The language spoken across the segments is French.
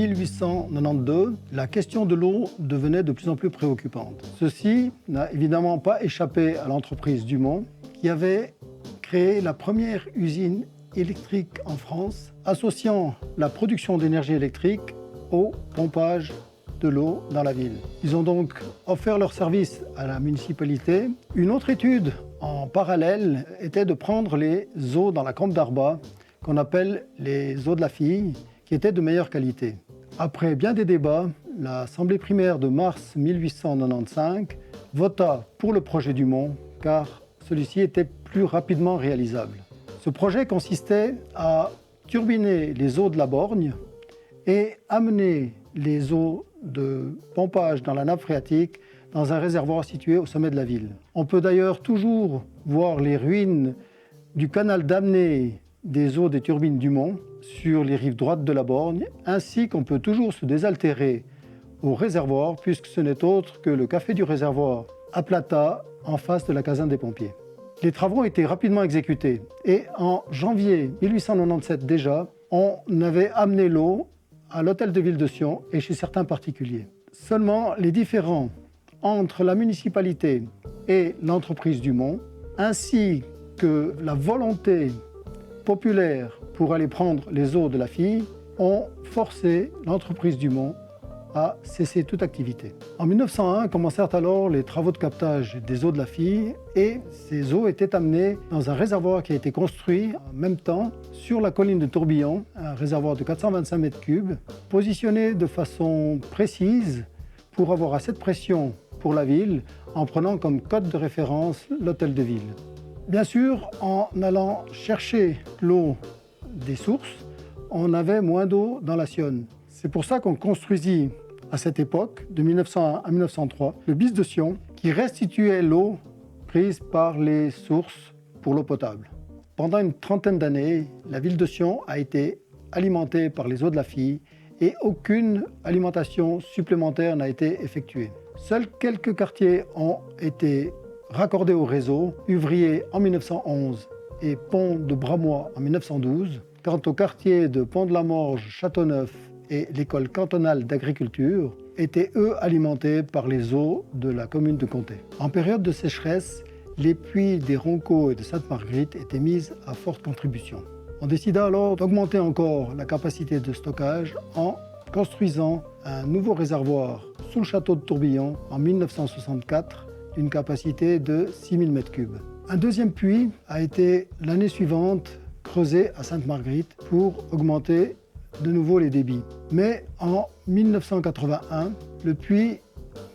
1892, la question de l'eau devenait de plus en plus préoccupante. Ceci n'a évidemment pas échappé à l'entreprise Dumont, qui avait créé la première usine électrique en France, associant la production d'énergie électrique au pompage de l'eau dans la ville. Ils ont donc offert leur service à la municipalité. Une autre étude en parallèle était de prendre les eaux dans la Combe d'Arba, qu'on appelle les eaux de la Fille, qui étaient de meilleure qualité. Après bien des débats, l'Assemblée primaire de mars 1895 vota pour le projet Dumont, car celui-ci était plus rapidement réalisable. Ce projet consistait à turbiner les eaux de la borgne et amener les eaux de pompage dans la nappe phréatique dans un réservoir situé au sommet de la ville. On peut d'ailleurs toujours voir les ruines du canal d'amener des eaux des turbines Dumont sur les rives droites de la borgne, ainsi qu'on peut toujours se désaltérer au réservoir, puisque ce n'est autre que le café du réservoir à Plata, en face de la caserne des pompiers. Les travaux ont été rapidement exécutés et en janvier 1897 déjà, on avait amené l'eau à l'hôtel de ville de Sion et chez certains particuliers. Seulement, les différends entre la municipalité et l'entreprise Dumont, ainsi que la volonté populaire pour aller prendre les eaux de la Fille, ont forcé l'entreprise Dumont à cesser toute activité. En 1901 commencèrent alors les travaux de captage des eaux de la Fille et ces eaux étaient amenées dans un réservoir qui a été construit en même temps sur la colline de Tourbillon, un réservoir de 425 mètres cubes, positionné de façon précise pour avoir assez de pression pour la ville en prenant comme code de référence l'hôtel de ville. Bien sûr, en allant chercher l'eau des sources, on avait moins d'eau dans la Sionne. C'est pour ça qu'on construisit à cette époque, de 1901 à 1903, le BIS de Sion, qui restituait l'eau prise par les sources pour l'eau potable. Pendant une trentaine d'années, la ville de Sion a été alimentée par les eaux de la Fille et aucune alimentation supplémentaire n'a été effectuée. Seuls quelques quartiers ont été raccordés au réseau, Uvrier en 1911 et Pont de Bramois en 1912. Quant au quartier de Pont-de-la-Morge, Châteauneuf et l'école cantonale d'agriculture étaient eux alimentés par les eaux de la commune de Comté. En période de sécheresse, les puits des Roncaux et de Sainte-Marguerite étaient mis à forte contribution. On décida alors d'augmenter encore la capacité de stockage en construisant un nouveau réservoir sous le château de Tourbillon en 1964 d'une capacité de 6000 m3. Un deuxième puits a été l'année suivante creusé à Sainte-Marguerite pour augmenter de nouveau les débits. Mais en 1981, le puits,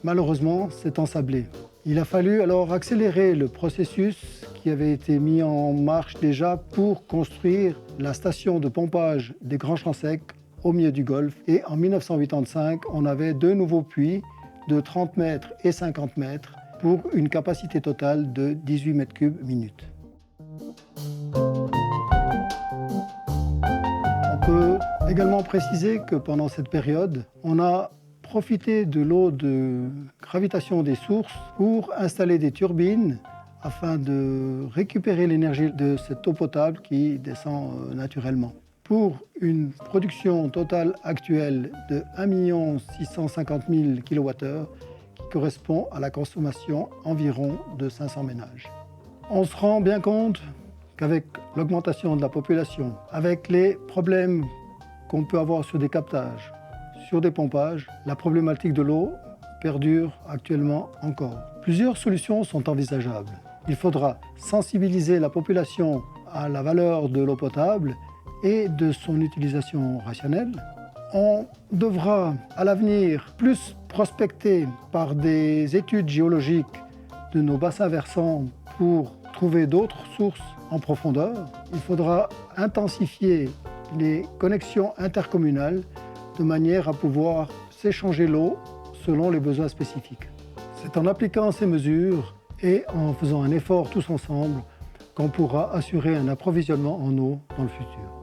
malheureusement, s'est ensablé. Il a fallu alors accélérer le processus qui avait été mis en marche déjà pour construire la station de pompage des Grands Champs Secs au milieu du golfe. Et en 1985, on avait deux nouveaux puits de 30 mètres et 50 mètres pour une capacité totale de 18 m3 minute. On peut également préciser que pendant cette période, on a profité de l'eau de gravitation des sources pour installer des turbines afin de récupérer l'énergie de cette eau potable qui descend naturellement. Pour une production totale actuelle de 1 650 000 kWh qui correspond à la consommation environ de 500 ménages. On se rend bien compte qu'avec l'augmentation de la population, avec les problèmes qu'on peut avoir sur des captages, sur des pompages, la problématique de l'eau perdure actuellement encore. Plusieurs solutions sont envisageables. Il faudra sensibiliser la population à la valeur de l'eau potable et de son utilisation rationnelle. On devra à l'avenir plus prospecter par des études géologiques de nos bassins versants pour trouver d'autres sources en profondeur. Il faudra intensifier les connexions intercommunales de manière à pouvoir s'échanger l'eau selon les besoins spécifiques. C'est en appliquant ces mesures et en faisant un effort tous ensemble qu'on pourra assurer un approvisionnement en eau dans le futur.